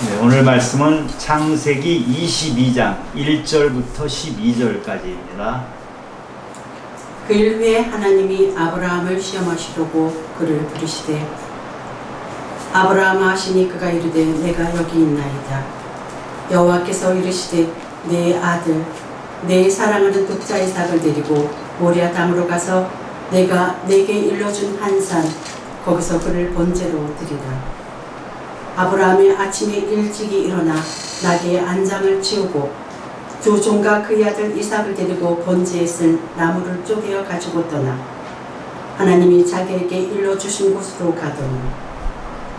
네, 오늘 말씀은 창세기 22장 1절부터 12절까지입니다. 그 일 후에 하나님이 아브라함을 시험하시려고 그를 부르시되 아브라함아 하시니 그가 이르되 내가 여기 있나이다. 여호와께서 이르시되 내 아들 내 사랑하는 독자 이삭을 데리고 모리아 땅으로 가서 내가 내게 일러준 한 산 거기서 그를 번제로 드리라. 아브라함이 아침에 일찍이 일어나 나귀의 안장을 치우고 두 종과 그의 아들 이삭을 데리고 번제에 쓸 나무를 쪼개어 가지고 떠나 하나님이 자기에게 일러주신 곳으로 가더니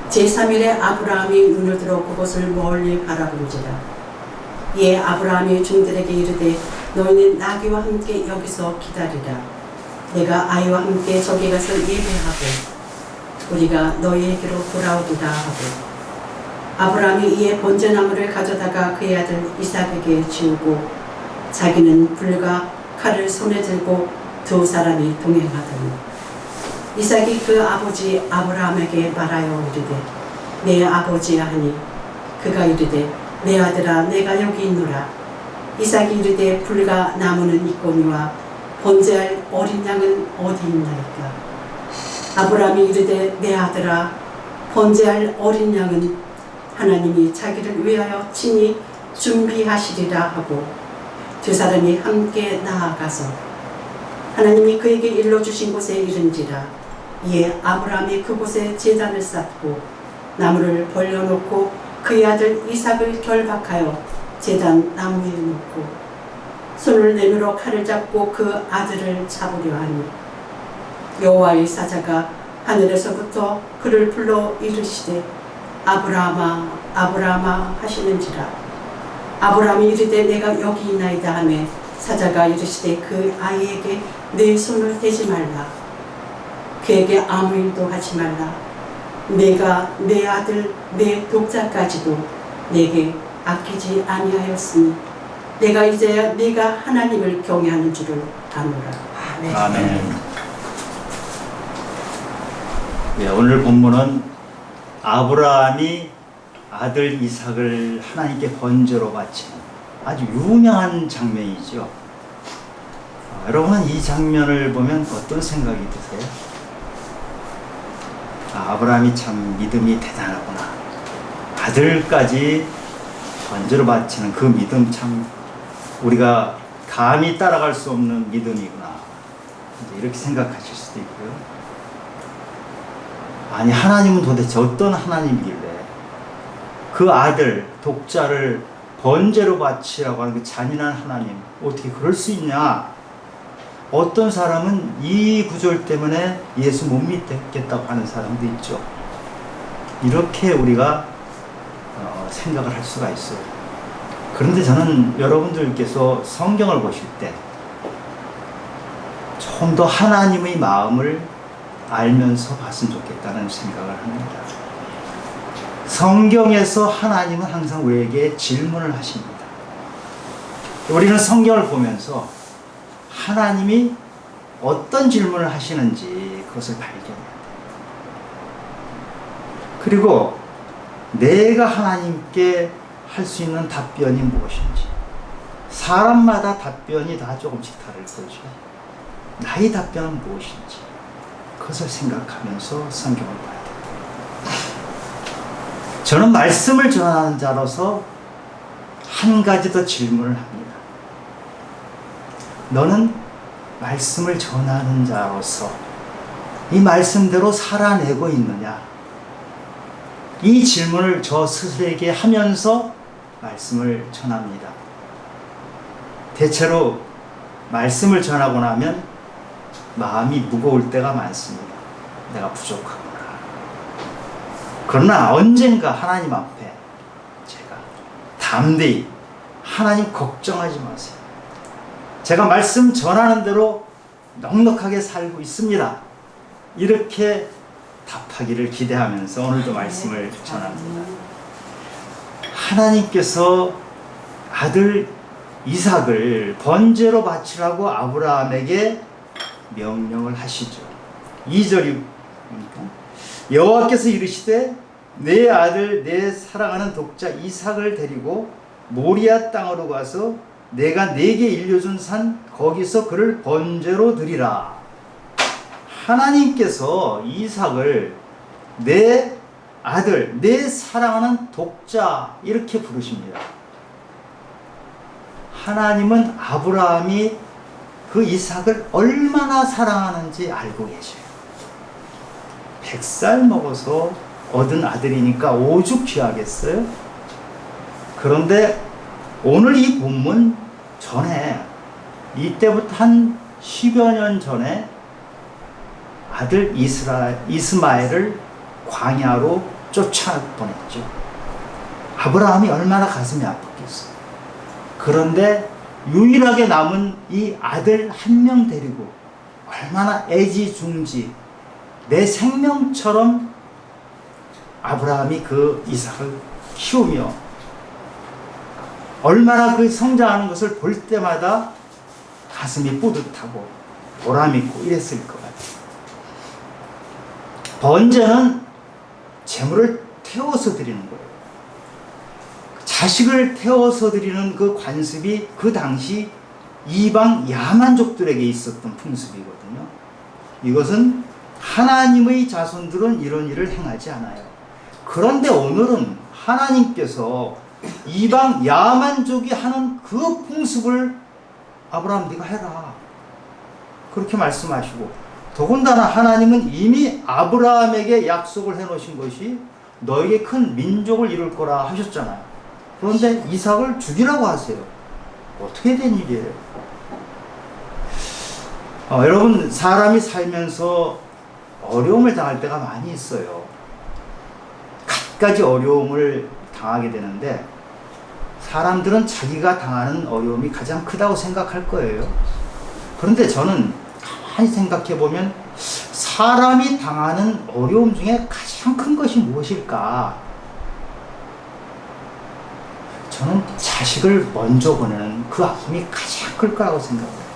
제3일에 아브라함이 눈을 들어 그곳을 멀리 바라본지라. 이에 아브라함이 종들에게 이르되 너희는 나귀와 함께 여기서 기다리라. 내가 아이와 함께 저기 가서 예배하고 우리가 너희에게로 돌아오리라 하고 아브라함이 이에 번제나무를 가져다가 그의 아들 이삭에게 지우고 자기는 불과 칼을 손에 들고 두 사람이 동행하더니 이삭이 그 아버지 아브라함에게 말하여 이르되 내 아버지야 하니 그가 이르되 내 아들아 내가 여기 있노라. 이삭이 이르되 불과 나무는 있거니와 번제할 어린 양은 어디 있나이까. 아브라함이 이르되 내 아들아 번제할 어린 양은 하나님이 자기를 위하여 친히 준비하시리라 하고 두 사람이 함께 나아가서 하나님이 그에게 일러주신 곳에 이른지라. 이에 아브라함이 그곳에 제단을 쌓고 나무를 벌려놓고 그의 아들 이삭을 결박하여 제단 나무에 놓고 손을 내밀어 칼을 잡고 그 아들을 잡으려 하니 여호와의 사자가 하늘에서부터 그를 불러 이르시되 아브라함아 아브라함아 하시는지라. 아브라함이 이르되 내가 여기 있나이다 하매 사자가 이르시되 그 아이에게 내 손을 대지 말라. 그에게 아무 일도 하지 말라. 내가 내 아들 내 독자까지도 내게 아끼지 아니하였으니 내가 이제야 네가 하나님을 경외하는 줄을 아노라. 아멘. 아멘. 네, 오늘 본문은 아브라함이 아들 이삭을 하나님께 번제로 바치는 아주 유명한 장면이죠. 여러분은 이 장면을 보면 어떤 생각이 드세요? 아브라함이 참 믿음이 대단하구나. 아들까지 번제로 바치는 그 믿음 참 우리가 감히 따라갈 수 없는 믿음이구나. 이렇게 생각하실 수도 있고요. 아니 하나님은 도대체 어떤 하나님이길래 그 아들 독자를 번제로 바치라고 하는 그 잔인한 하나님 어떻게 그럴 수 있냐. 어떤 사람은 이 구절 때문에 예수 못 믿겠다고 하는 사람도 있죠. 이렇게 우리가 생각을 할 수가 있어요. 그런데 저는 여러분들께서 성경을 보실 때 좀 더 하나님의 마음을 알면서 봤으면 좋겠다는 생각을 합니다. 성경에서 하나님은 항상 우리에게 질문을 하십니다. 우리는 성경을 보면서 하나님이 어떤 질문을 하시는지 그것을 발견해야 돼요. 그리고 내가 하나님께 할 수 있는 답변이 무엇인지. 사람마다 답변이 다 조금씩 다를 거죠. 나의 답변은 무엇인지 그것을 생각하면서 성경을 봐야 돼요. 저는 말씀을 전하는 자로서 한 가지 더 질문을 합니다. 너는 말씀을 전하는 자로서 이 말씀대로 살아내고 있느냐? 이 질문을 저 스스로에게 하면서 말씀을 전합니다. 대체로 말씀을 전하고 나면 마음이 무거울 때가 많습니다. 내가 부족하구나. 그러나 언젠가 하나님 앞에 제가 담대히 하나님 걱정하지 마세요. 제가 말씀 전하는 대로 넉넉하게 살고 있습니다. 이렇게 답하기를 기대하면서 오늘도 말씀을 전합니다. 하나님께서 아들 이삭을 번제로 바치라고 아브라함에게 명령을 하시죠. 2절입니까? 여호와께서 이르시되 내 아들 내 사랑하는 독자 이삭을 데리고 모리아 땅으로 가서 내가 네게 일려준 산 거기서 그를 번제로 드리라. 하나님께서 이삭을 내 아들, 내 사랑하는 독자 이렇게 부르십니다. 하나님은 아브라함이 그 이삭을 얼마나 사랑하는지 알고 계셔요. 100살 먹어서 얻은 아들이니까 오죽 귀하겠어요? 그런데 오늘 이 본문 전에 이때부터 한 10여 년 전에 아들 이스마엘을 광야로 쫓아보냈죠. 아브라함이 얼마나 가슴이 아팠겠어요. 그런데 유일하게 남은 이 아들 한 명 데리고 얼마나 애지중지 내 생명처럼 아브라함이 그 이삭을 키우며 얼마나 그 성장하는 것을 볼 때마다 가슴이 뿌듯하고 보람있고 이랬을 것 같아요. 번제는 재물을 태워서 드리는 거예요. 자식을 태워서 드리는 그 관습이 그 당시 이방 야만족들에게 있었던 풍습이거든요. 이것은 하나님의 자손들은 이런 일을 행하지 않아요. 그런데 오늘은 하나님께서 이방 야만족이 하는 그 풍습을 아브라함 네가 해라 그렇게 말씀하시고, 더군다나 하나님은 이미 아브라함에게 약속을 해놓으신 것이 너에게 큰 민족을 이룰 거라 하셨잖아요. 그런데 이삭을 죽이라고 하세요. 어떻게 된 일이에요? 여러분, 사람이 살면서 어려움을 당할 때가 많이 있어요. 갖가지 어려움을 당하게 되는데 사람들은 자기가 당하는 어려움이 가장 크다고 생각할 거예요. 그런데 저는 가만히 생각해 보면 사람이 당하는 어려움 중에 가장 큰 것이 무엇일까? 저는 자식을 먼저 보내는 그 아픔이 가장 클 거라고 생각해요.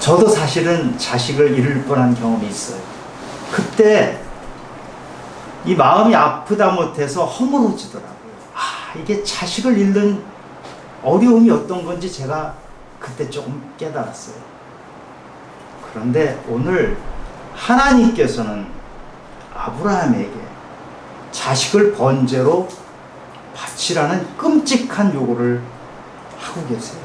저도 사실은 자식을 잃을 뻔한 경험이 있어요. 그때 이 마음이 아프다 못해서 허물어지더라고요. 이게 자식을 잃는 어려움이 어떤 건지 제가 그때 조금 깨달았어요. 그런데 오늘 하나님께서는 아브라함에게 자식을 번제로 바치라는 끔찍한 요구를 하고 계세요.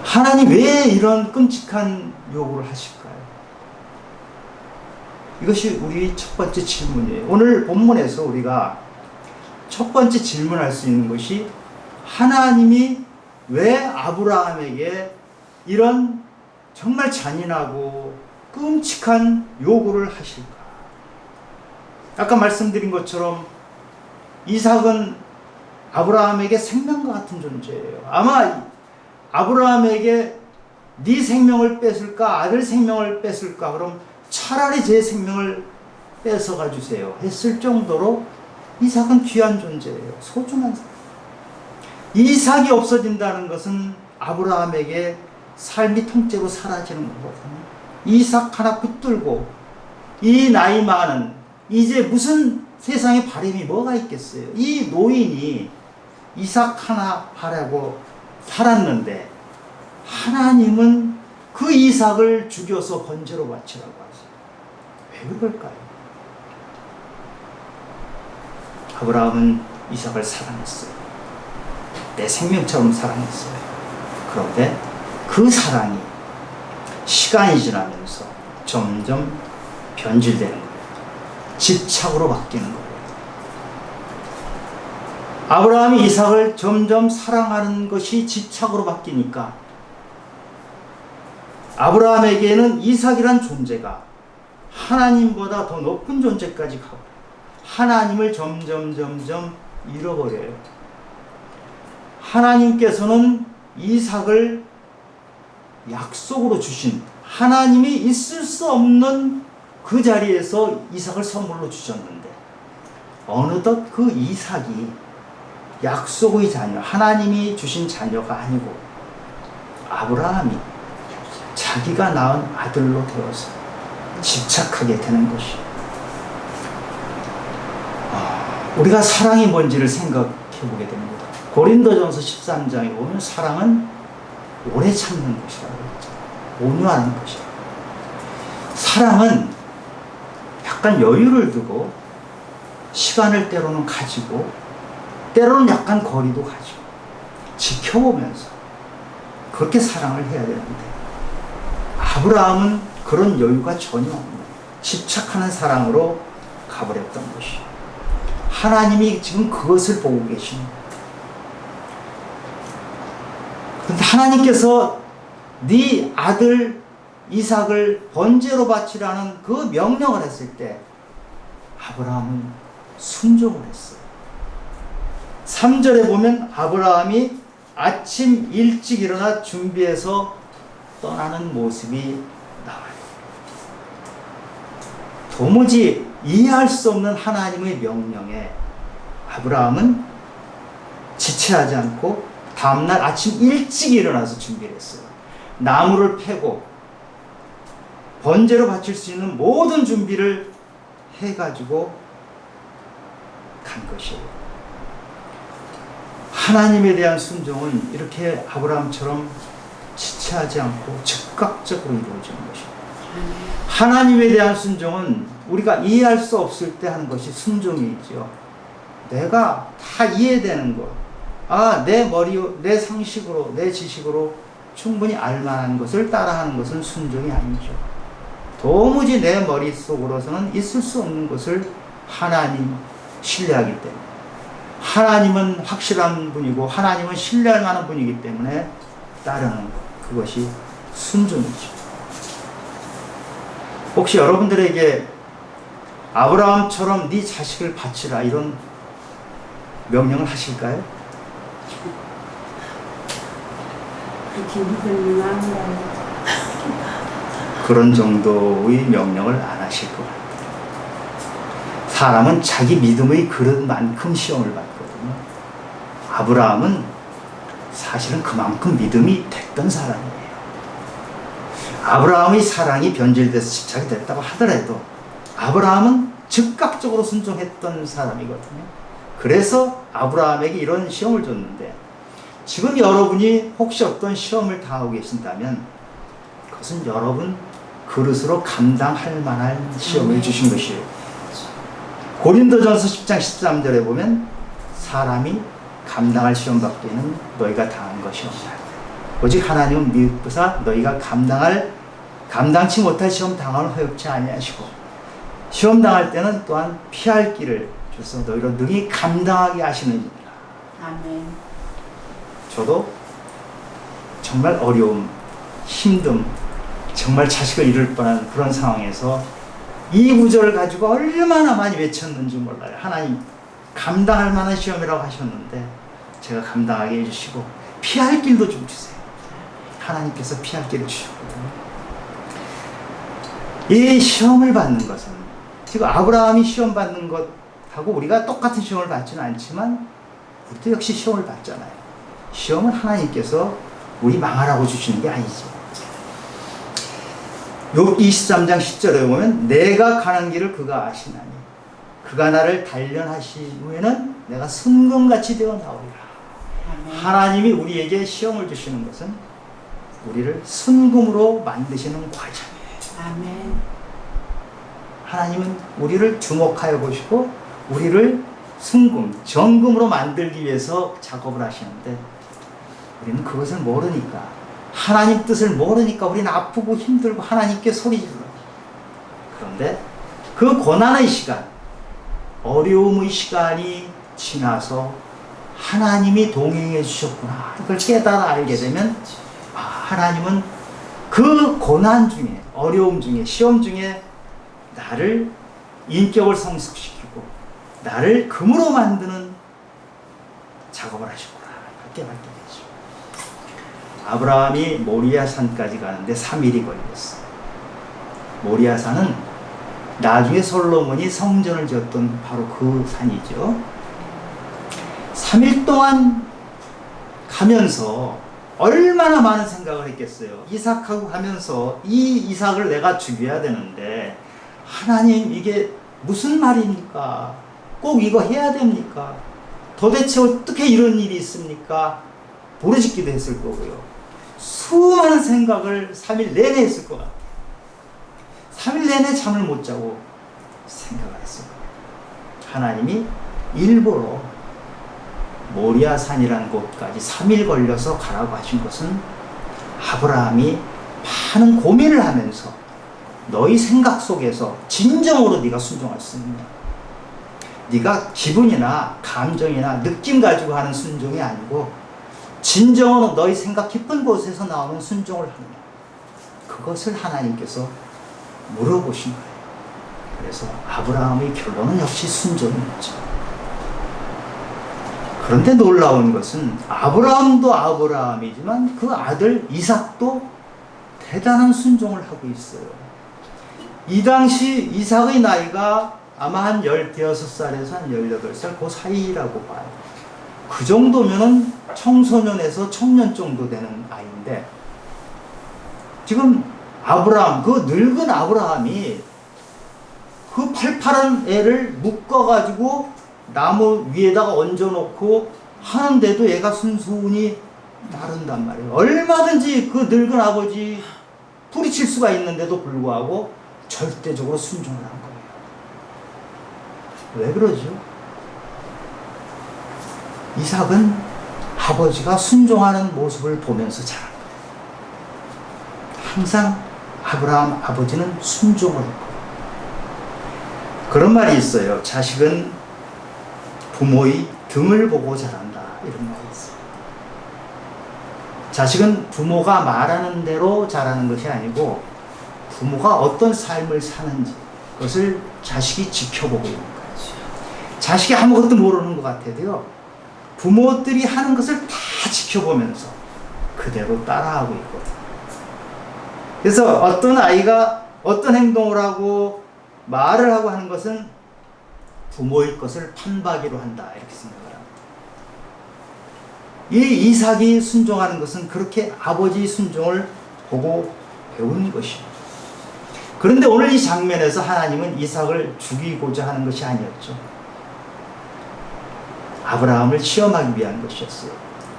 하나님 왜 이런 끔찍한 요구를 하실까요? 이것이 우리 첫 번째 질문이에요. 오늘 본문에서 우리가 첫 번째 질문할 수 있는 것이 하나님이 왜 아브라함에게 이런 정말 잔인하고 끔찍한 요구를 하실까? 아까 말씀드린 것처럼 이삭은 아브라함에게 생명과 같은 존재예요. 아마 아브라함에게 네 생명을 뺏을까 아들 생명을 뺏을까 그럼 차라리 제 생명을 뺏어가 주세요 했을 정도로 이삭은 귀한 존재예요. 소중한 사람. 이삭이 없어진다는 것은 아브라함에게 삶이 통째로 사라지는 거거든요. 이삭 하나 붙들고 이 나이 많은 이제 무슨 세상에 바람이 뭐가 있겠어요. 이 노인이 이삭 하나 바라고 살았는데 하나님은 그 이삭을 죽여서 번제로 바치라고 하세요. 왜 그럴까요? 아브라함은 이삭을 사랑했어요. 내 생명처럼 사랑했어요. 그런데 그 사랑이 시간이 지나면서 점점 변질되는 거예요. 집착으로 바뀌는 거예요. 아브라함이 이삭을 점점 사랑하는 것이 집착으로 바뀌니까 아브라함에게는 이삭이란 존재가 하나님보다 더 높은 존재까지 가고 하나님을 점점 잃어버려요. 하나님께서는 이삭을 약속으로 주신, 하나님이 있을 수 없는 그 자리에서 이삭을 선물로 주셨는데 어느덧 그 이삭이 약속의 자녀, 하나님이 주신 자녀가 아니고 아브라함이 자기가 낳은 아들로 되어서 집착하게 되는 것이. 우리가 사랑이 뭔지를 생각해 보게 됩니다. 고린도전서 13장에 보면 사랑은 오래 참는 것이라고 했죠. 온유하는 것이라. 사랑은 약간 여유를 두고 시간을 때로는 가지고 때로는 약간 거리도 가지고 지켜보면서 그렇게 사랑을 해야 되는데 아브라함은 그런 여유가 전혀 없는 집착하는 사랑으로 가버렸던 것이. 하나님이 지금 그것을 보고 계십니다. 그런데 하나님께서 네 아들 이삭을 번제로 바치라는 그 명령을 했을 때 아브라함은 순종을 했어요. 3절에 보면 아브라함이 아침 일찍 일어나 준비해서 떠나는 모습이 나와요. 도무지 이해할 수 없는 하나님의 명령에 아브라함은 지체하지 않고 다음날 아침 일찍 일어나서 준비를 했어요. 나무를 패고 번제로 바칠 수 있는 모든 준비를 해가지고 간 것이에요. 하나님에 대한 순종은 이렇게 아브라함처럼 지체하지 않고 즉각적으로 이루어지는 것입니다. 하나님에 대한 순종은 우리가 이해할 수 없을 때 하는 것이 순종이죠. 내가 다 이해되는 것, 내 머리, 내 상식으로, 내 지식으로 충분히 알만한 것을 따라하는 것은 순종이 아니죠. 도무지 내 머릿속으로서는 있을 수 없는 것을 하나님 신뢰하기 때문에, 하나님은 확실한 분이고 하나님은 신뢰할 만한 분이기 때문에 따르는 것, 그것이 순종이죠. 혹시 여러분들에게 아브라함처럼 네 자식을 바치라 이런 명령을 하실까요? 그렇게 믿음이 많아요. 그런 정도의 명령을 안 하실 것 같아요. 사람은 자기 믿음의 그릇만큼 시험을 받거든요. 아브라함은 사실은 그만큼 믿음이 됐던 사람이에요. 아브라함의 사랑이 변질돼서 집착이 됐다고 하더라도 아브라함은 즉각적으로 순종했던 사람이거든요. 그래서 아브라함에게 이런 시험을 줬는데, 지금 여러분이 혹시 어떤 시험을 당하고 계신다면 그것은 여러분 그릇으로 감당할 만한 시험을 주신 것이에요. 고린도전서 10장 13절에 보면 사람이 감당할 시험 밖에는 너희가 당한 것이 없다. 오직 하나님은 미흡부사 너희가 감당치 못할 시험 당함을 허용치 아니하시고, 시험 당할 때는 또한 피할 길을 주셔서 너희로 능히 감당하게 하시느니라. 아멘. 저도 정말 어려움, 힘듦, 정말 자식을 잃을 뻔한 그런 상황에서 이 구절을 가지고 얼마나 많이 외쳤는지 몰라요. 하나님, 감당할 만한 시험이라고 하셨는데 제가 감당하게 해주시고 피할 길도 좀 주세요. 하나님께서 피할 길을 주셨거든요. 이 시험을 받는 것은, 지금 아브라함이 시험 받는 것하고 우리가 똑같은 시험을 받지는 않지만 우리도 역시 시험을 받잖아요. 시험은 하나님께서 우리 망하라고 주시는 게 아니죠. 욥기 23장 10절에 보면 내가 가는 길을 그가 아시나니 그가 나를 단련하신 후에는 내가 순금같이 되어 나오리라. 아멘. 하나님이 우리에게 시험을 주시는 것은 우리를 순금으로 만드시는 과정이에요. 아멘. 하나님은 우리를 주목하여 보시고 우리를 순금, 정금으로 만들기 위해서 작업을 하시는데 우리는 그것을 모르니까, 하나님 뜻을 모르니까 우리는 아프고 힘들고 하나님께 소리 질러. 그런데 그 고난의 시간, 어려움의 시간이 지나서 하나님이 동행해 주셨구나, 이걸 깨달아 알게 되면 하나님은 그 고난 중에, 어려움 중에, 시험 중에 나를 인격을 성숙시키고 나를 금으로 만드는 작업을 하셨구나, 그렇게 밝게 되죠. 아브라함이 모리아산까지 가는데 3일이 걸렸어요. 모리아산은 나중에 솔로몬이 성전을 지었던 바로 그 산이죠. 3일 동안 가면서 얼마나 많은 생각을 했겠어요. 이삭하고 하면서 이 이삭을 내가 죽여야 되는데 하나님 이게 무슨 말입니까? 꼭 이거 해야 됩니까? 도대체 어떻게 이런 일이 있습니까? 부르짖기도 했을 거고요. 수많은 생각을 3일 내내 했을 것 같아요. 3일 내내 잠을 못 자고 생각을 했을 거예요. 하나님이 일부러 모리아산이라는 곳까지 3일 걸려서 가라고 하신 것은 아브라함이 많은 고민을 하면서 너희 생각 속에서 진정으로 네가 순종할 수 있냐? 네가 기분이나 감정이나 느낌 가지고 하는 순종이 아니고 진정으로 너희 생각 깊은 곳에서 나오는 순종을 하느냐? 그것을 하나님께서 물어보신 거예요. 그래서 아브라함의 결론은 역시 순종이었죠. 그런데 놀라운 것은 아브라함도 아브라함이지만 그 아들 이삭도 대단한 순종을 하고 있어요. 이 당시 이삭의 나이가 아마 한 16살에서 한 18살 그 사이라고 봐요. 그 정도면은 청소년에서 청년 정도 되는 아이인데 지금 아브라함, 그 늙은 아브라함이 그 팔팔한 애를 묶어가지고 나무 위에다가 얹어놓고 하는데도 얘가 순순히 따른단 말이에요. 얼마든지 그 늙은 아버지 뿌리칠 수가 있는데도 불구하고 절대적으로 순종을 한 거예요. 왜 그러죠? 이삭은 아버지가 순종하는 모습을 보면서 자란 거예요. 항상 아브라함 아버지는 순종을 했고 그런 말이 있어요. 자식은 부모의 등을 보고 자란다. 이런 말이 있어요. 자식은 부모가 말하는 대로 자라는 것이 아니고 부모가 어떤 삶을 사는지 그것을 자식이 지켜보고 있는 거예요. 자식이 아무것도 모르는 것 같아도요. 부모들이 하는 것을 다 지켜보면서 그대로 따라하고 있거든요. 그래서 어떤 아이가 어떤 행동을 하고 말을 하고 하는 것은 부모의 것을 판박이로 한다 이렇게 생각을 합니다. 이 이삭이 순종하는 것은 그렇게 아버지의 순종을 보고 배운 것입니다. 그런데 오늘 이 장면에서 하나님은 이삭을 죽이고자 하는 것이 아니었죠. 아브라함을 시험하기 위한 것이었어요.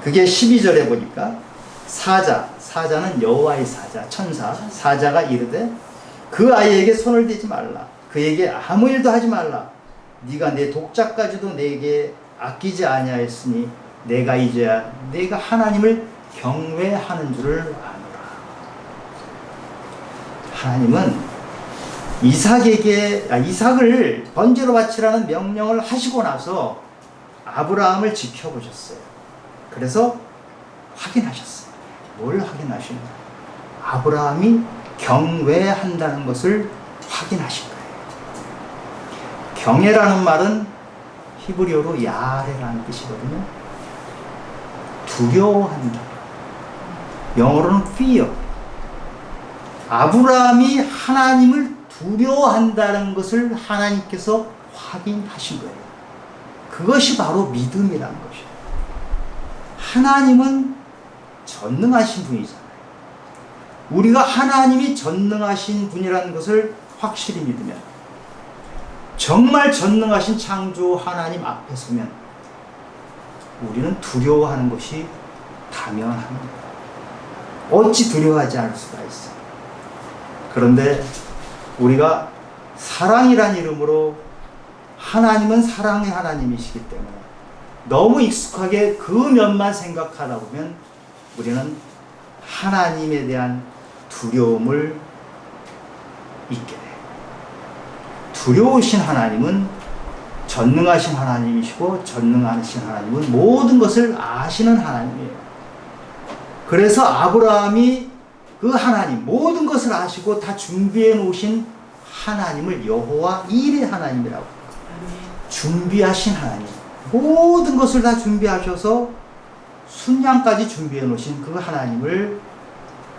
그게 12절에 보니까 사자는 여호와의 사자, 천사, 사자가 이르되 그 아이에게 손을 대지 말라. 그에게 아무 일도 하지 말라. 네가 내 독자까지도 내게 아끼지 아니하였으니 내가 이제야 네가 하나님을 경외하는 줄을 아노라. 하나님은 이삭을 번제로 바치라는 명령을 하시고 나서 아브라함을 지켜보셨어요. 그래서 확인하셨어요. 뭘 확인하시냐? 아브라함이 경외한다는 것을 확인하신 거예요. 경외라는 말은 히브리어로 야레라는 뜻이거든요. 두려워한다. 영어로는 fear. 아브라함이 하나님을 두려워한다는 것을 하나님께서 확인하신 거예요. 그것이 바로 믿음이라는 것이에요. 하나님은 전능하신 분이잖아요. 우리가 하나님이 전능하신 분이라는 것을 확실히 믿으면 정말 전능하신 창조 하나님 앞에 서면 우리는 두려워하는 것이 당연합니다. 어찌 두려워하지 않을 수가 있어요. 그런데 우리가 사랑이란 이름으로 하나님은 사랑의 하나님이시기 때문에 너무 익숙하게 그 면만 생각하다 보면 우리는 하나님에 대한 두려움을 잊게 돼요. 두려우신 하나님은 전능하신 하나님이시고 전능하신 하나님은 모든 것을 아시는 하나님이에요. 그래서 아브라함이 그 하나님 모든 것을 아시고 다 준비해 놓으신 하나님을 여호와 일의 하나님이라고 합니다. 준비하신 하나님 모든 것을 다 준비하셔서 순양까지 준비해 놓으신 그 하나님을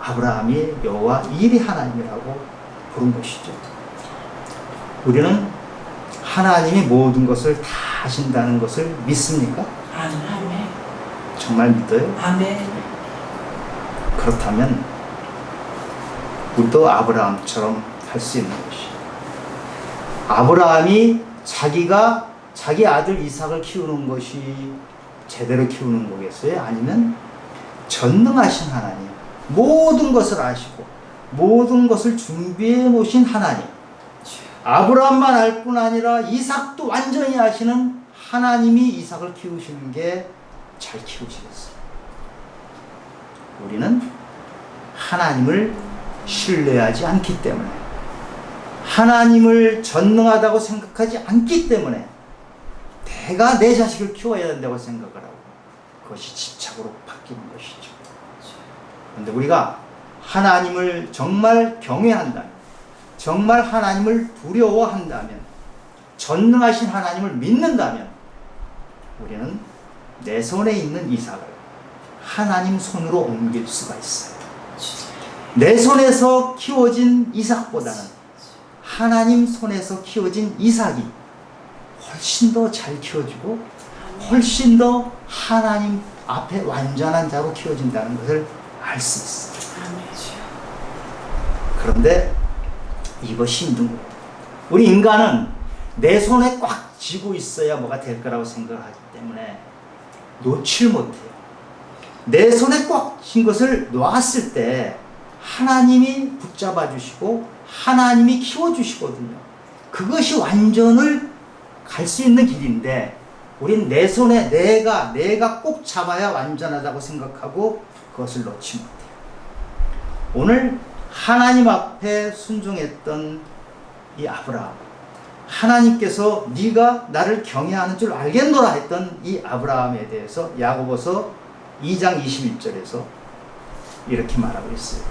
아브라함이 여호와 일의 하나님이라고 부른 것이죠. 우리는 하나님이 모든 것을 다 아신다는 것을 믿습니까? 아멘. 정말 믿어요? 아멘. 그렇다면 우리도 아브라함처럼 할 수 있는 것이, 아브라함이 자기가 자기 아들 이삭을 키우는 것이 제대로 키우는 거겠어요? 아니면 전능하신 하나님, 모든 것을 아시고 모든 것을 준비해 놓으신 하나님, 아브라함만 알 뿐 아니라 이삭도 완전히 아시는 하나님이 이삭을 키우시는 게 잘 키우시겠어요? 우리는 하나님을 신뢰하지 않기 때문에, 하나님을 전능하다고 생각하지 않기 때문에 내가 내 자식을 키워야 된다고 생각을 하고 그것이 집착으로 바뀌는 것이죠. 그런데 우리가 하나님을 정말 경외한다면, 정말 하나님을 두려워한다면, 전능하신 하나님을 믿는다면 우리는 내 손에 있는 이삭을 하나님 손으로 옮길 수가 있어요. 내 손에서 키워진 이삭보다는 하나님 손에서 키워진 이삭이 훨씬 더 잘 키워지고 훨씬 더 하나님 앞에 완전한 자로 키워진다는 것을 알 수 있어요. 그런데 이것이 힘든 거예요. 우리 인간은 내 손에 꽉 쥐고 있어야 뭐가 될 거라고 생각하기 때문에 놓칠 못해요. 내 손에 꽉 쥔 것을 놨을 때 하나님이 붙잡아 주시고 하나님이 키워 주시거든요. 그것이 완전을 갈 수 있는 길인데 우린 내 손에 내가 꼭 잡아야 완전하다고 생각하고 그것을 놓지 못해요. 오늘 하나님 앞에 순종했던 이 아브라함, 하나님께서 네가 나를 경외하는 줄 알겠노라 했던 이 아브라함에 대해서 야고보서 2장 21절에서 이렇게 말하고 있어요.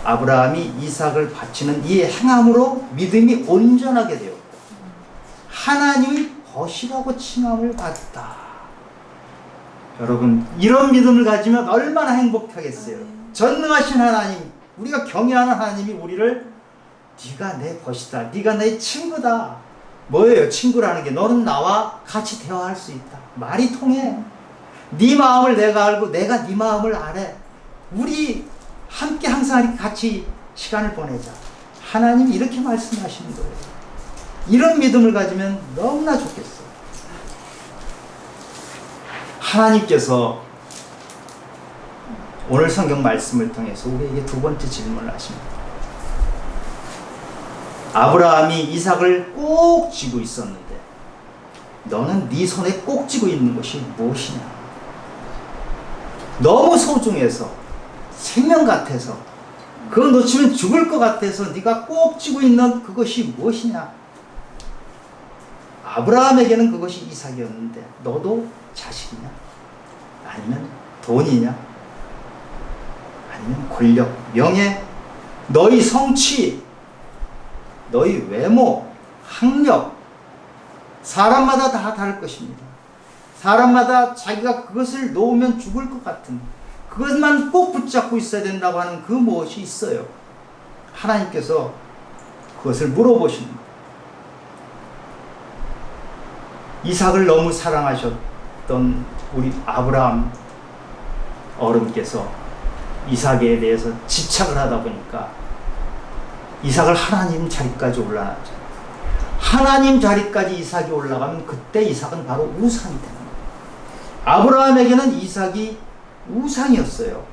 아브라함이 이삭을 바치는 이 행함으로 믿음이 온전하게 되었고 하나님의 벗이라고 칭함을 받았다. 여러분, 이런 믿음을 가지면 얼마나 행복하겠어요. 전능하신 하나님, 우리가 경외하는 하나님이 우리를 네가 내 벗이다, 네가 내 친구다. 뭐예요 친구라는 게? 너는 나와 같이 대화할 수 있다, 말이 통해. 네 마음을 내가 알고 내가 네 마음을 알아. 우리 함께 항상 이렇게 같이 시간을 보내자. 하나님이 이렇게 말씀하시는 거예요. 이런 믿음을 가지면 너무나 좋겠어요. 하나님께서 오늘 성경 말씀을 통해서 우리에게 두 번째 질문을 하십니다. 아브라함이 이삭을 꼭 쥐고 있었는데 너는 네 손에 꼭 쥐고 있는 것이 무엇이냐? 너무 소중해서, 생명 같아서, 그거 놓치면 죽을 것 같아서 네가 꼭 쥐고 있는 그것이 무엇이냐? 아브라함에게는 그것이 이삭이었는데 너도 자식이냐? 아니면 돈이냐? 아니면 권력, 명예, 너희 성취, 너희 외모, 학력, 사람마다 다 다를 것입니다. 사람마다 자기가 그것을 놓으면 죽을 것 같은, 그것만 꼭 붙잡고 있어야 된다고 하는 그 무엇이 있어요. 하나님께서 그것을 물어보시는 거예요. 이삭을 너무 사랑하셨던 우리 아브라함 어른께서 이삭에 대해서 집착을 하다 보니까 이삭을 하나님 자리까지 올라놨죠. 하나님 자리까지 이삭이 올라가면 그때 이삭은 바로 우상이 되는 거예요. 아브라함에게는 이삭이 우상이었어요.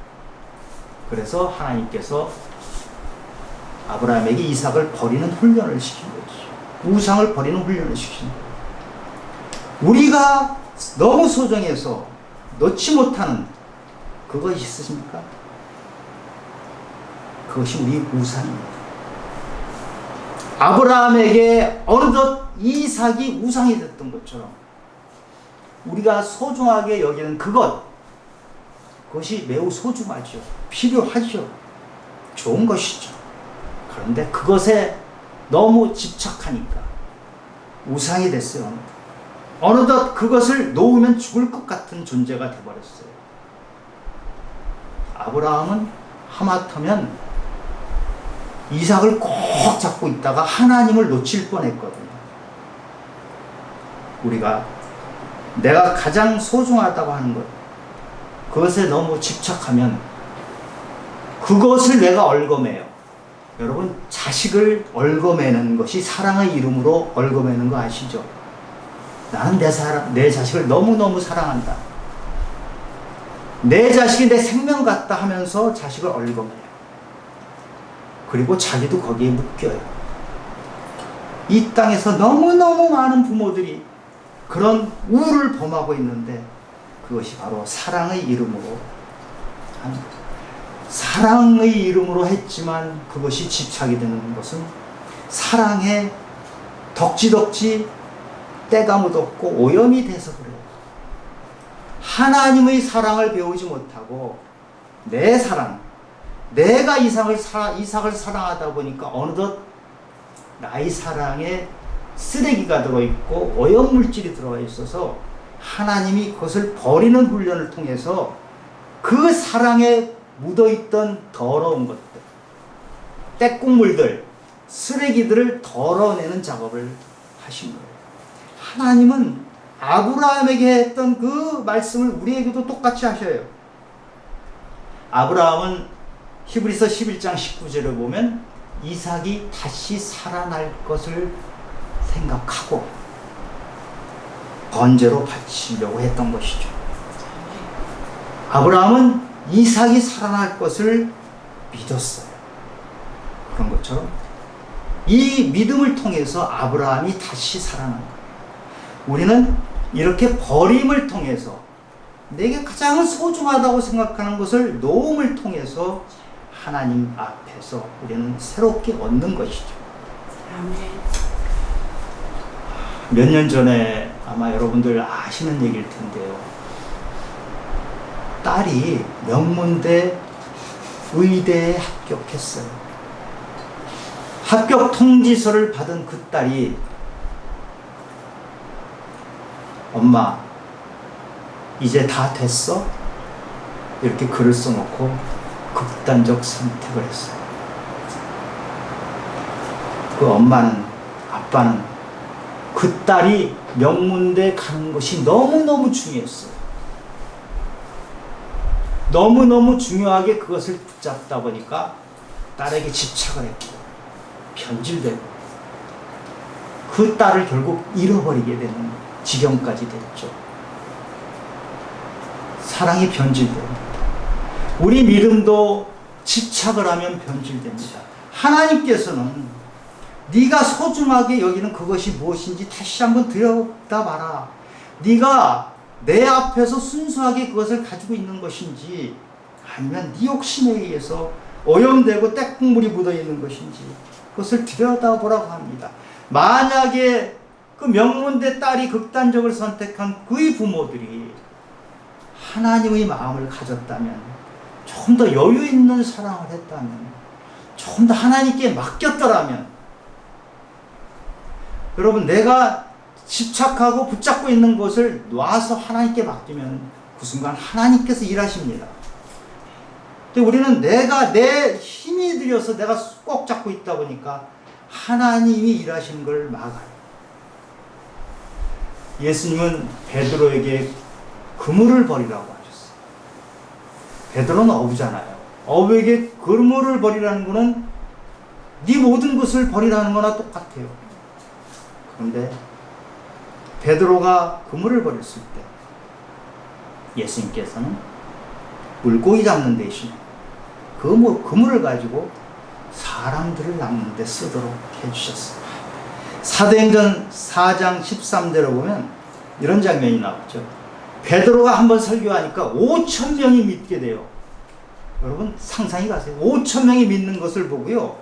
그래서 하나님께서 아브라함에게 이삭을 버리는 훈련을 시킨 거죠. 우상을 버리는 훈련을 시킨 거예요. 우리가 너무 소중해서 놓지 못하는 그것이 있으십니까? 그것이 우리 우상입니다. 아브라함에게 어느덧 이삭이 우상이 됐던 것처럼 우리가 소중하게 여기는 그것이 매우 소중하죠. 필요하죠. 좋은 것이죠. 그런데 그것에 너무 집착하니까 우상이 됐어요. 어느덧 그것을 놓으면 죽을 것 같은 존재가 되어버렸어요. 아브라함은 하마터면 이삭을 꼭 잡고 있다가 하나님을 놓칠 뻔했거든요. 우리가 내가 가장 소중하다고 하는 것, 그것에 너무 집착하면 그것을 내가 얽어매요. 여러분, 자식을 얽어매는 것이 사랑의 이름으로 얽어매는 거 아시죠? 나는 내 자식을 너무너무 사랑한다. 내 자식이 내 생명 같다 하면서 자식을 얽어매요. 그리고 자기도 거기에 묶여요. 이 땅에서 너무너무 많은 부모들이 그런 우를 범하고 있는데 그것이 바로 사랑의 이름으로 하는 거예요. 사랑의 이름으로 했지만 그것이 집착이 되는 것은 사랑에 덕지덕지 때가 묻었고 오염이 돼서 그래요. 하나님의 사랑을 배우지 못하고 내 사랑, 내가 이삭을 사랑하다 보니까 어느덧 나의 사랑에 쓰레기가 들어있고 오염물질이 들어가 있어서 하나님이 그것을 버리는 훈련을 통해서 그 사랑에 묻어있던 더러운 것들, 때국물들, 쓰레기들을 덜어내는 작업을 하신 거예요. 하나님은 아브라함에게 했던 그 말씀을 우리에게도 똑같이 하셔요. 아브라함은 히브리서 11장 19절을 보면 이삭이 다시 살아날 것을 생각하고 번제로 바치려고 했던 것이죠. 아브라함은 이삭이 살아날 것을 믿었어요. 그런 것처럼 이 믿음을 통해서 아브라함이 다시 살아난 거예요. 우리는 이렇게 버림을 통해서 내게 가장 소중하다고 생각하는 것을 놓음을 통해서 하나님 앞에서 우리는 새롭게 얻는 것이죠. 몇 년 전에 아마 여러분들 아시는 얘기일 텐데요. 딸이 명문대 의대에 합격했어요. 합격 통지서를 받은 그 딸이 엄마 이제 다 됐어? 이렇게 글을 써놓고 극단적 선택을 했어요. 그 엄마는, 아빠는 그 딸이 명문대 가는 것이 너무너무 중요했어요. 너무너무 중요하게 그것을 붙잡다 보니까 딸에게 집착을 했고 변질되고 그 딸을 결국 잃어버리게 되는 지경까지 됐죠. 사랑이 변질됩니다. 우리 믿음도 집착을 하면 변질됩니다. 하나님께서는 네가 소중하게 여기는 그것이 무엇인지 다시 한번 들여다봐라. 네가 내 앞에서 순수하게 그것을 가지고 있는 것인지 아니면 네 욕심에 의해서 오염되고 때국물이 묻어있는 것인지 그것을 들여다보라고 합니다. 만약에 그 명문대 딸이 극단적으로 선택한 그의 부모들이 하나님의 마음을 가졌다면, 조금 더 여유 있는 사랑을 했다면, 조금 더 하나님께 맡겼더라면, 여러분 내가 집착하고 붙잡고 있는 것을 놔서 하나님께 맡기면 그 순간 하나님께서 일하십니다. 근데 우리는 내가 내 힘이 들여서 내가 꼭 잡고 있다 보니까 하나님이 일하시는 걸 막아요. 예수님은 베드로에게 그물을 버리라고 하셨어요. 베드로는 어부잖아요. 어부에게 그물을 버리라는 거는 네 모든 것을 버리라는 거나 똑같아요. 그런데 베드로가 그물을 버렸을 때 예수님께서는 물고기 잡는 대신에 그물을 가지고 사람들을 낚는 데 쓰도록 해주셨습니다. 사도행전 4장 13절을 보면 이런 장면이 나왔죠. 베드로가 한번 설교하니까 5,000명이 믿게 돼요. 여러분 상상이 가세요. 5,000명이 믿는 것을 보고요,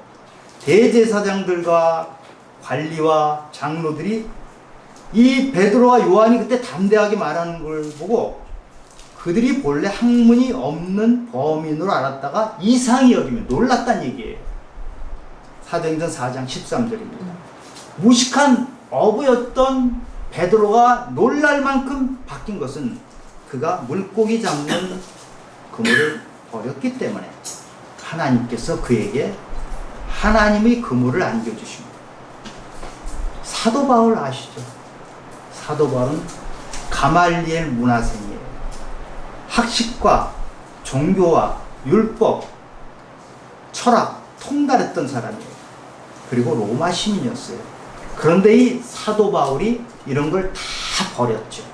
대제사장들과 관리와 장로들이 이 베드로와 요한이 그때 담대하게 말하는 걸 보고 그들이 본래 학문이 없는 범인으로 알았다가 이상히 여기면 놀랐다는 얘기예요. 사도행전 4장 13절입니다. 무식한 어부였던 베드로가 놀랄 만큼 바뀐 것은 그가 물고기 잡는 그물을 버렸기 때문에 하나님께서 그에게 하나님의 그물을 안겨주십니다. 사도 바울 아시죠? 사도 바울은 가말리엘 문화생이에요. 학식과 종교와 율법, 철학, 통달했던 사람이에요. 그리고 로마 시민이었어요. 그런데 이 사도 바울이 이런 걸 다 버렸죠.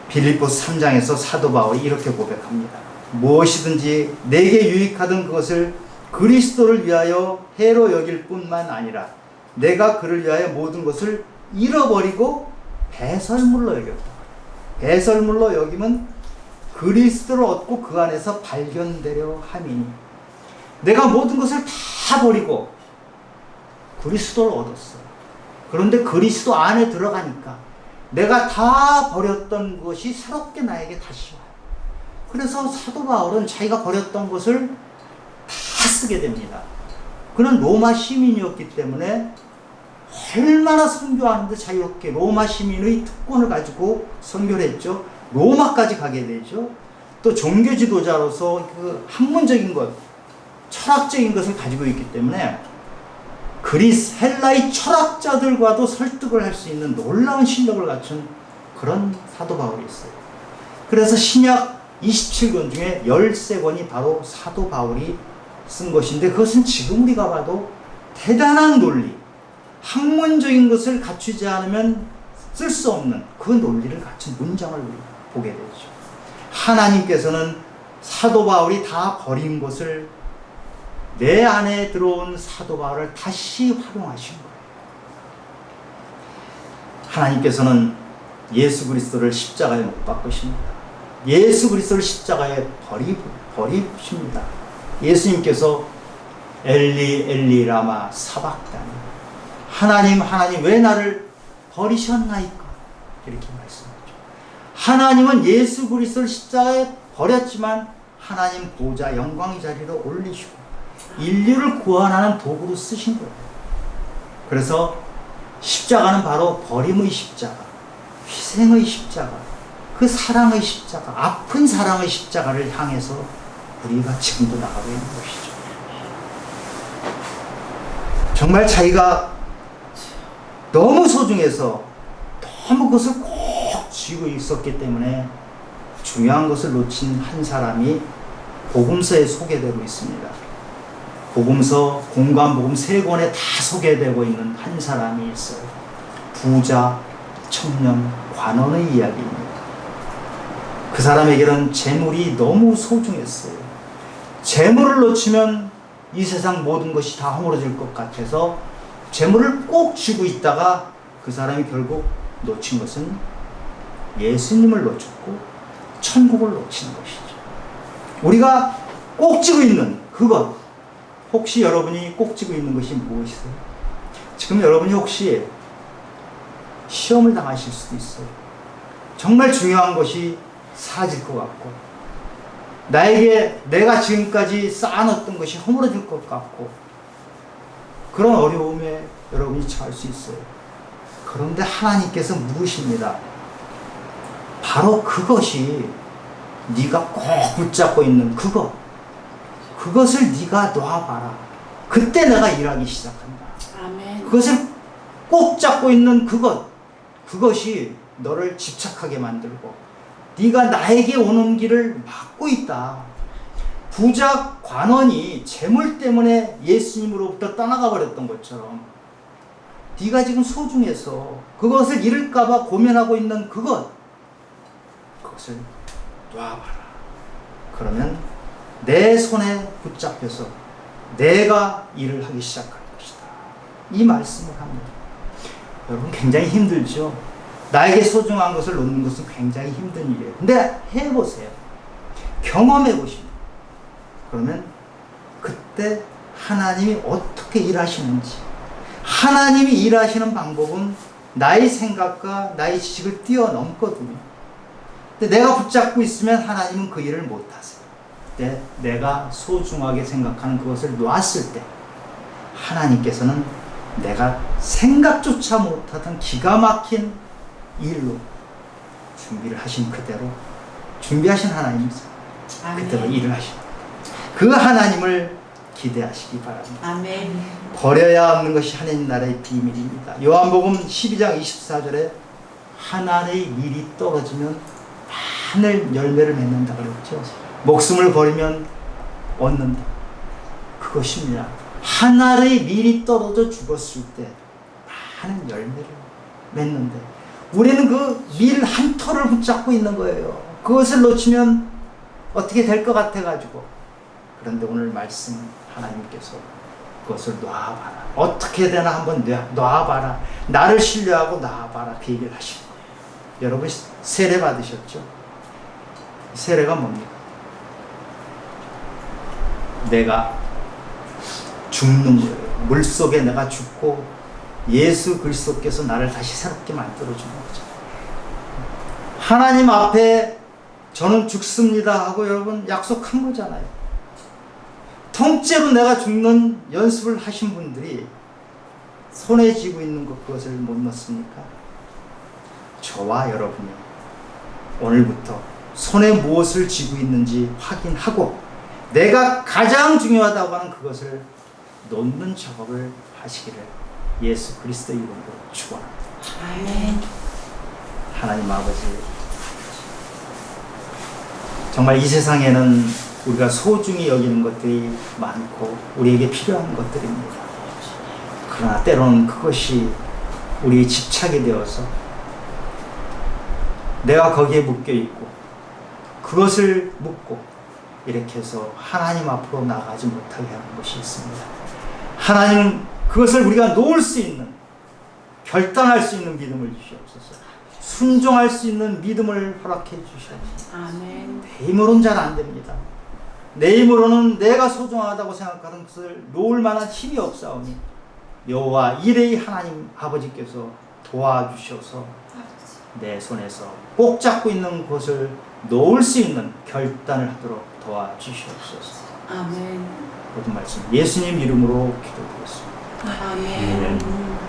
빌립보서 3장에서 사도 바울이 이렇게 고백합니다. 무엇이든지 내게 유익하던 그것을 그리스도를 위하여 해로 여길 뿐만 아니라 내가 그를 위하여 모든 것을 잃어버리고 배설물로 여겼다. 배설물로 여기면 그리스도를 얻고 그 안에서 발견되려 함이니 내가 모든 것을 다 버리고 그리스도를 얻었어. 그런데 그리스도 안에 들어가니까 내가 다 버렸던 것이 새롭게 나에게 다시 와요. 그래서 사도 바울은 자기가 버렸던 것을 다 쓰게 됩니다. 그는 로마 시민이었기 때문에 얼마나 선교하는데 자유롭게 로마 시민의 특권을 가지고 선교를 했죠. 로마까지 가게 되죠. 또 종교 지도자로서 그 학문적인 것, 철학적인 것을 가지고 있기 때문에 그리스, 헬라의 철학자들과도 설득을 할 수 있는 놀라운 실력을 갖춘 그런 사도 바울이 있어요. 그래서 신약 27권 중에 13권이 바로 사도 바울이 쓴 것인데 그것은 지금 우리가 봐도 대단한 논리, 학문적인 것을 갖추지 않으면 쓸 수 없는 그 논리를 갖춘 문장을 보게 되죠. 하나님께서는 사도 바울이 다 버린 것을 내 안에 들어온 사도 바울을 다시 활용하신 거예요. 하나님께서는 예수 그리스도를 십자가에 못 박으십니다. 예수 그리스도를 십자가에 버리십니다. 예수님께서 엘리 엘리 라마 사박다니 하나님 하나님 왜 나를 버리셨나이까 이렇게 말씀하죠. 하나님은 예수 그리스도를 십자가에 버렸지만 하나님 보좌 영광의 자리로 올리시고 인류를 구원하는 도구로 쓰신 거예요. 그래서 십자가는 바로 버림의 십자가, 희생의 십자가, 그 사랑의 십자가, 아픈 사랑의 십자가를 향해서 우리가 지금도 나가고 있는 것이죠. 정말 자기가 너무 소중해서 너무 그것을 꼭 쥐고 있었기 때문에 중요한 것을 놓친 한 사람이 복음서에 소개되고 있습니다. 복음서, 공관복음 3권에 다 소개되고 있는 한 사람이 있어요. 부자, 청년, 관원의 이야기입니다. 그 사람에게는 재물이 너무 소중했어요. 재물을 놓치면 이 세상 모든 것이 다 허물어질 것 같아서 재물을 꼭 쥐고 있다가 그 사람이 결국 놓친 것은 예수님을 놓쳤고 천국을 놓친 것이죠. 우리가 꼭 쥐고 있는 그것, 혹시 여러분이 꼭 쥐고 있는 것이 무엇이세요? 지금 여러분이 혹시 시험을 당하실 수도 있어요. 정말 중요한 것이 사라질 것 같고 나에게 내가 지금까지 쌓아놨던 것이 허물어질 것 같고 그런 어려움에 여러분이 처할 수 있어요. 그런데 하나님께서 물으십니다. 바로 그것이 네가 꼭 붙잡고 있는 그것을 네가 놔봐라. 그때 내가 일하기 시작한다. 아멘. 그것을 꼭 잡고 있는 그것이 너를 집착하게 만들고 네가 나에게 오는 길을 막고 있다. 부자 관원이 재물 때문에 예수님으로부터 떠나가 버렸던 것처럼 네가 지금 소중해서 그것을 잃을까 봐 고민하고 있는 그것을 놔봐라. 그러면 내 손에 붙잡혀서 내가 일을 하기 시작할 것이다. 이 말씀을 합니다. 여러분 굉장히 힘들죠. 나에게 소중한 것을 놓는 것은 굉장히 힘든 일이에요. 근데 해보세요. 경험해보십니다. 그러면 그때 하나님이 어떻게 일하시는지, 하나님이 일하시는 방법은 나의 생각과 나의 지식을 뛰어넘거든요. 근데 내가 붙잡고 있으면 하나님은 그 일을 못하세요. 근데 내가 소중하게 생각하는 그것을 놨을 때 하나님께서는 내가 생각조차 못하던 기가 막힌 일로 준비를 하신 그대로 준비하신 하나님이죠. 그대로 일을 하십니다. 그 하나님을 기대하시기 바랍니다. 아멘. 버려야 없는 것이 하나님 나라의 비밀입니다. 요한복음 12장 24절에 하나님의 밀이 떨어지면 많은 열매를 맺는다 그랬죠. 목숨을 버리면 얻는다. 그것입니다. 하늘의 밀이 떨어져 죽었을 때 많은 열매를 맺는데 우리는 그 밀 한 털을 붙잡고 있는 거예요. 그것을 놓치면 어떻게 될 것 같아가지고. 그런데 오늘 말씀은 하나님께서 그것을 놔봐라. 어떻게 되나 한번 놔봐라. 나를 신뢰하고 놔봐라. 그 얘기를 하신 거예요. 여러분 세례 받으셨죠? 세례가 뭡니까? 내가 죽는 거예요. 물속에 내가 죽고 예수 그리스도께서 나를 다시 새롭게 만들어주는 거죠. 하나님 앞에 저는 죽습니다 하고 여러분 약속한 거잖아요. 통째로 내가 죽는 연습을 하신 분들이 손에 쥐고 있는 그것을 못 넣습니까? 저와 여러분이 오늘부터 손에 무엇을 쥐고 있는지 확인하고 내가 가장 중요하다고 하는 그것을 놓는 작업을 하시기를 예수 그리스도 이름으로 축원합니다. 아멘. 하나님 아버지, 정말 이 세상에는 우리가 소중히 여기는 것들이 많고 우리에게 필요한 것들입니다. 그러나 때로는 그것이 우리의 집착이 되어서 내가 거기에 묶여 있고 그것을 묶고 이렇게 해서 하나님 앞으로 나가지 못하게 하는 것이 있습니다. 하나님, 그것을 우리가 놓을 수 있는, 결단할 수 있는 믿음을 주시옵소서. 순종할 수 있는 믿음을 허락해 주시옵소서. 아멘. 내 힘으로는 잘 안 됩니다. 내 힘으로는 내가 소중하다고 생각하는 것을 놓을 만한 힘이 없사오니 여호와 이레의 하나님 아버지께서 도와주셔서 내 손에서 꼭 잡고 있는 것을 놓을 수 있는 결단을 하도록 도와주시옵소서. 아멘. 모든 말씀 예수님 이름으로 기도드렸습니다. 아멘.